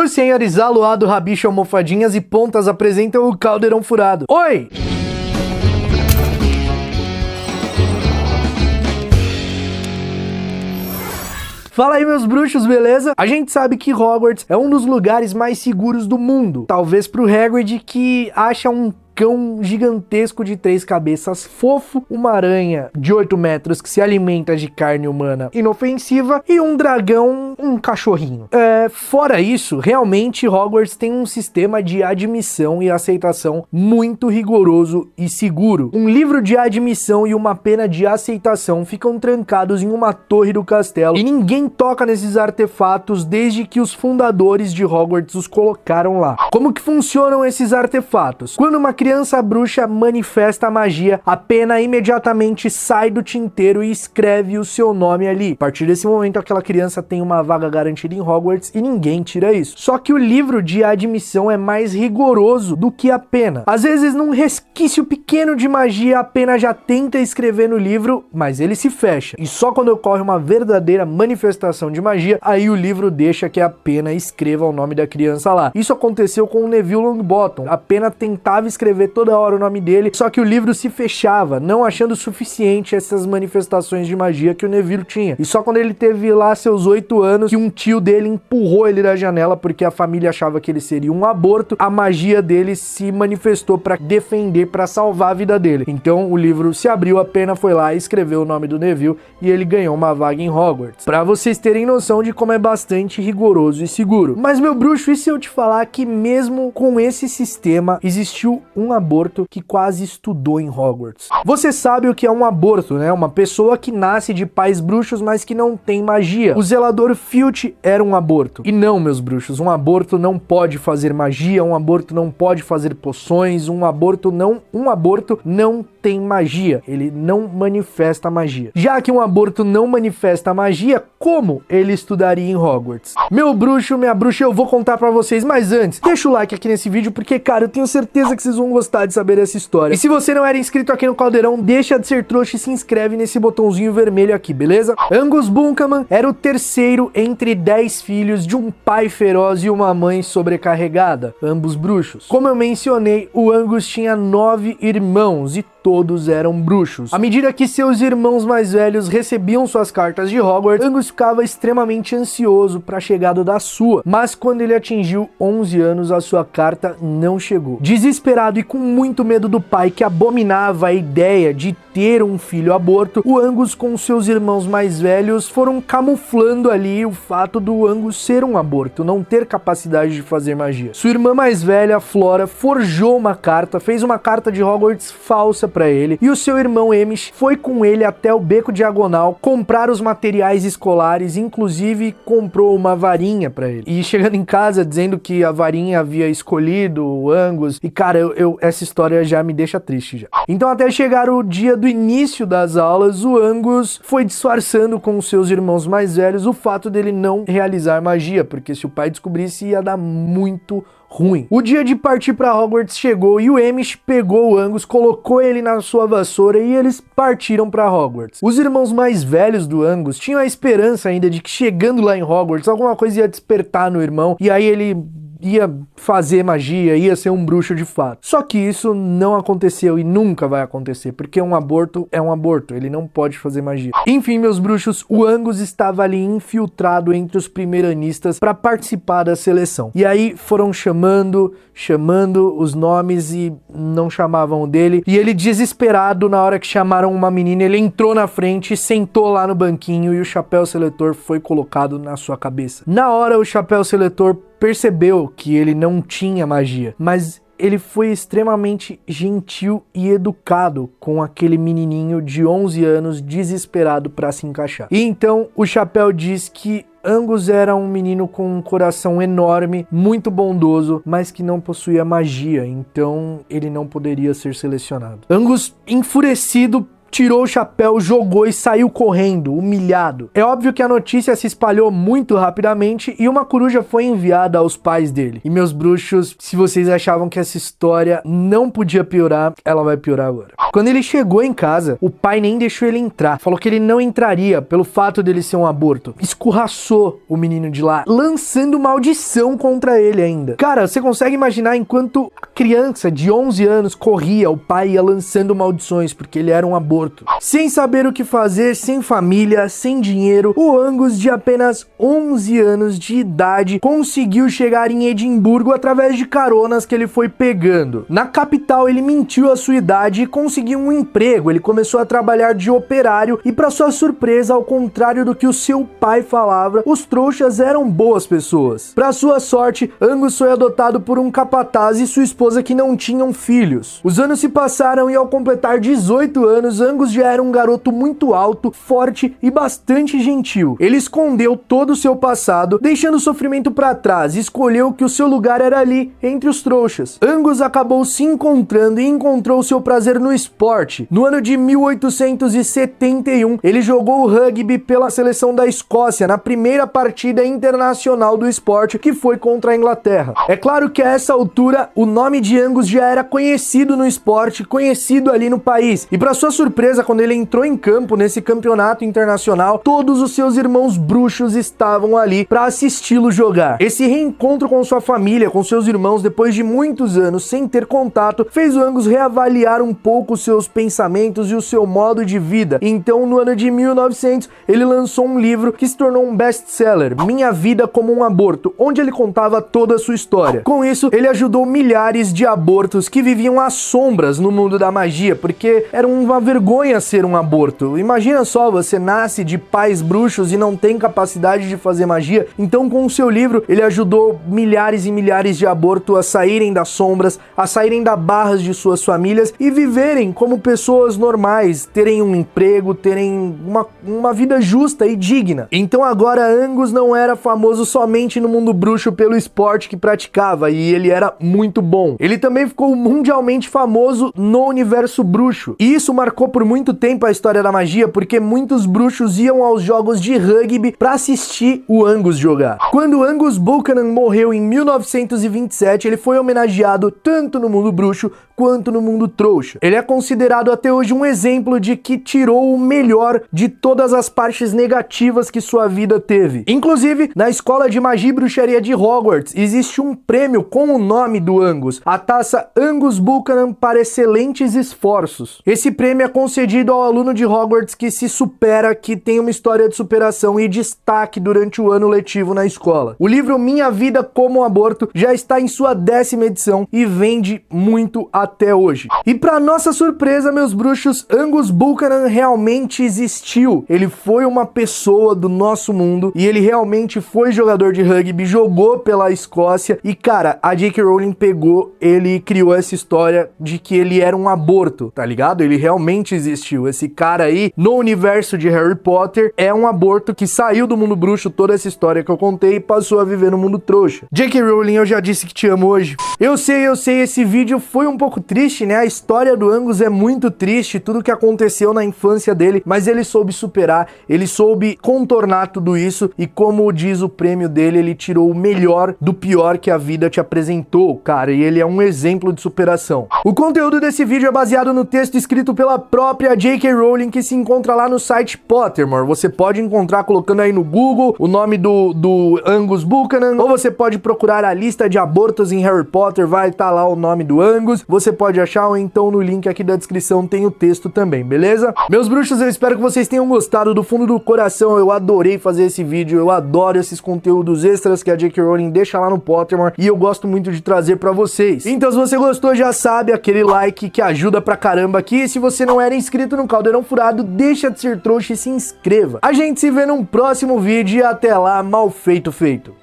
Os senhores Aluado, Rabicho, Almofadinhas e Pontas apresentam o Caldeirão Furado. Oi! Fala aí, meus bruxos, beleza? A gente sabe que Hogwarts é um dos lugares mais seguros do mundo. Talvez pro Hagrid, que acha um cão gigantesco de 3 cabeças fofo, uma aranha de 8 metros que se alimenta de carne humana inofensiva e um dragão, um cachorrinho. Fora isso, realmente Hogwarts tem um sistema de admissão e aceitação muito rigoroso e seguro. Um livro de admissão e uma pena de aceitação ficam trancados em uma torre do castelo e ninguém toca nesses artefatos desde que os fundadores de Hogwarts os colocaram lá. Como que funcionam esses artefatos? Quando uma criança bruxa manifesta a magia, a pena imediatamente sai do tinteiro e escreve o seu nome ali. A partir desse momento, aquela criança tem uma vaga garantida em Hogwarts e ninguém tira isso. Só que o livro de admissão é mais rigoroso do que a pena. Às vezes, num resquício pequeno de magia, a pena já tenta escrever no livro, mas ele se fecha. E só quando ocorre uma verdadeira manifestação de magia, aí o livro deixa que a pena escreva o nome da criança lá. Isso aconteceu com o Neville Longbottom. A pena tentava escrever toda hora o nome dele, só que o livro se fechava, não achando suficiente essas manifestações de magia que o Neville tinha. E só quando ele teve lá seus 8 anos, que um tio dele empurrou ele da janela porque a família achava que ele seria um aborto, a magia dele se manifestou para defender, para salvar a vida dele. Então o livro se abriu, a pena foi lá e escreveu o nome do Neville e ele ganhou uma vaga em Hogwarts. Pra vocês terem noção de como é bastante rigoroso e seguro. Mas, meu bruxo, e se eu te falar que mesmo com esse sistema existiu um aborto que quase estudou em Hogwarts? Você sabe o que é um aborto, né? Uma pessoa que nasce de pais bruxos, mas que não tem magia. O zelador Filch era um aborto. E não, meus bruxos, um aborto não pode fazer magia, um aborto não pode fazer poções, um aborto não tem magia. Ele não manifesta magia. Já que um aborto não manifesta magia, como ele estudaria em Hogwarts? Meu bruxo, minha bruxa, eu vou contar pra vocês, mas antes, deixa o like aqui nesse vídeo, porque, cara, eu tenho certeza que vocês vão gostar de saber essa história. E se você não era inscrito aqui no Caldeirão, deixa de ser trouxa e se inscreve nesse botãozinho vermelho aqui, beleza? Angus Buncaman era o terceiro entre 10 filhos de um pai feroz e uma mãe sobrecarregada, ambos bruxos. Como eu mencionei, o Angus tinha 9 irmãos e todos eram bruxos. À medida que seus irmãos mais velhos recebiam suas cartas de Hogwarts, Angus ficava extremamente ansioso para a chegada da sua, mas quando ele atingiu 11 anos, a sua carta não chegou. Desesperado e com muito medo do pai, que abominava a ideia de ter um filho aborto, o Angus com seus irmãos mais velhos foram camuflando ali o fato do Angus ser um aborto, não ter capacidade de fazer magia. Sua irmã mais velha, Flora, forjou uma carta, fez uma carta de Hogwarts falsa para ele, e o seu irmão Hamish foi com ele até o Beco Diagonal comprar os materiais escolares, inclusive comprou uma varinha para ele. E chegando em casa dizendo que a varinha havia escolhido o Angus, e cara, essa história já me deixa triste já. Então até chegar o dia do início das aulas, o Angus foi disfarçando com os seus irmãos mais velhos o fato dele não realizar magia, porque se o pai descobrisse ia dar muito ruim. O dia de partir para Hogwarts chegou e o Hamish pegou o Angus, colocou ele na sua vassoura e eles partiram para Hogwarts. Os irmãos mais velhos do Angus tinham a esperança ainda de que chegando lá em Hogwarts alguma coisa ia despertar no irmão e aí ele ia fazer magia, ia ser um bruxo de fato. Só que isso não aconteceu e nunca vai acontecer, porque um aborto é um aborto, ele não pode fazer magia. Enfim, meus bruxos, o Angus estava ali infiltrado entre os primeiranistas para participar da seleção. E aí foram chamando os nomes e não chamavam o dele. E ele, desesperado, na hora que chamaram uma menina, ele entrou na frente, sentou lá no banquinho e o chapéu seletor foi colocado na sua cabeça. Na hora, o chapéu seletor percebeu que ele não tinha magia, mas ele foi extremamente gentil e educado com aquele menininho de 11 anos desesperado para se encaixar. E então o chapéu diz que Angus era um menino com um coração enorme, muito bondoso, mas que não possuía magia, então ele não poderia ser selecionado. Angus, enfurecido, tirou o chapéu, jogou e saiu correndo, humilhado. É óbvio que a notícia se espalhou muito rapidamente e uma coruja foi enviada aos pais dele. E meus bruxos, se vocês achavam que essa história não podia piorar, ela vai piorar agora. Quando ele chegou em casa, o pai nem deixou ele entrar. Falou que ele não entraria pelo fato dele ser um aborto. Escorraçou o menino de lá, lançando maldição contra ele ainda. Cara, você consegue imaginar enquanto a criança de 11 anos corria, o pai ia lançando maldições porque ele era um aborto. Sem saber o que fazer, sem família, sem dinheiro, o Angus, de apenas 11 anos de idade, conseguiu chegar em Edimburgo através de caronas que ele foi pegando. Na capital, ele mentiu a sua idade e conseguiu um emprego. Ele começou a trabalhar de operário e, para sua surpresa, ao contrário do que o seu pai falava, os trouxas eram boas pessoas. Para sua sorte, Angus foi adotado por um capataz e sua esposa que não tinham filhos. Os anos se passaram e, ao completar 18 anos, Angus já era um garoto muito alto, forte e bastante gentil. Ele escondeu todo o seu passado, deixando o sofrimento para trás e escolheu que o seu lugar era ali, entre os trouxas. Angus acabou se encontrando e encontrou seu prazer no esporte. No ano de 1871, ele jogou o rugby pela seleção da Escócia na primeira partida internacional do esporte, que foi contra a Inglaterra. É claro que a essa altura, o nome de Angus já era conhecido no esporte, conhecido ali no país. E para sua surpresa, quando ele entrou em campo nesse campeonato internacional, todos os seus irmãos bruxos estavam ali para assisti-lo jogar. Esse reencontro com sua família, com seus irmãos, depois de muitos anos sem ter contato, fez o Angus reavaliar um pouco os seus pensamentos e o seu modo de vida. Então, no ano de 1900, ele lançou um livro que se tornou um best-seller, Minha Vida como um Aborto, onde ele contava toda a sua história. Com isso, ele ajudou milhares de abortos que viviam às sombras no mundo da magia, porque era uma vergonha ser um aborto. Imagina só, você nasce de pais bruxos e não tem capacidade de fazer magia. Então, com o seu livro, ele ajudou milhares e milhares de abortos a saírem das sombras, a saírem das barras de suas famílias e viverem como pessoas normais, terem um emprego, terem uma vida justa e digna. Então agora Angus não era famoso somente no mundo bruxo pelo esporte que praticava, e ele era muito bom. Ele também ficou mundialmente famoso no universo bruxo. E isso marcou por muito tempo a história da magia, porque muitos bruxos iam aos jogos de rugby para assistir o Angus jogar. Quando Angus Buchanan morreu em 1927, ele foi homenageado tanto no mundo bruxo quanto no mundo trouxa. Ele é considerado até hoje um exemplo de que tirou o melhor de todas as partes negativas que sua vida teve. Inclusive, na escola de magia e bruxaria de Hogwarts, existe um prêmio com o nome do Angus, a taça Angus Buchanan para excelentes esforços. Esse prêmio é concedido ao aluno de Hogwarts que se supera, que tem uma história de superação e destaque durante o ano letivo na escola. O livro Minha Vida como um Aborto já está em sua 10ª edição e vende muito até hoje. E para nossa surpresa, meus bruxos, Angus Buchanan realmente existiu. Ele foi uma pessoa do nosso mundo e ele realmente foi jogador de rugby, jogou pela Escócia e, cara, a J.K. Rowling pegou ele e criou essa história de que ele era um aborto, tá ligado? Ele realmente existiu. Esse cara aí, no universo de Harry Potter, é um aborto que saiu do mundo bruxo, toda essa história que eu contei, e passou a viver no mundo trouxa. J.K. Rowling, eu já disse que te amo hoje. Eu sei, esse vídeo foi um pouco triste, né? A história do Angus é muito triste, tudo que aconteceu na infância dele, mas ele soube superar, ele soube contornar tudo isso e, como diz o prêmio dele, ele tirou o melhor do pior que a vida te apresentou, cara, e ele é um exemplo de superação. O conteúdo desse vídeo é baseado no texto escrito pela própria J.K. Rowling, que se encontra lá no site Pottermore. Você pode encontrar colocando aí no Google o nome do Angus Buchanan, ou você pode procurar a lista de abortos em Harry Potter, vai estar lá o nome do Angus, você pode achar, ou então no link aqui da descrição tem o texto também, beleza? Meus bruxos, eu espero que vocês tenham gostado do fundo do coração, eu adorei fazer esse vídeo, eu adoro esses conteúdos extras que a J.K. Rowling deixa lá no Pottermore e eu gosto muito de trazer pra vocês. Então, se você gostou, já sabe, aquele like que ajuda pra caramba aqui, e se você não era inscrito no Caldeirão Furado, deixa de ser trouxa e se inscreva. A gente se vê num próximo vídeo e até lá, mal feito feito.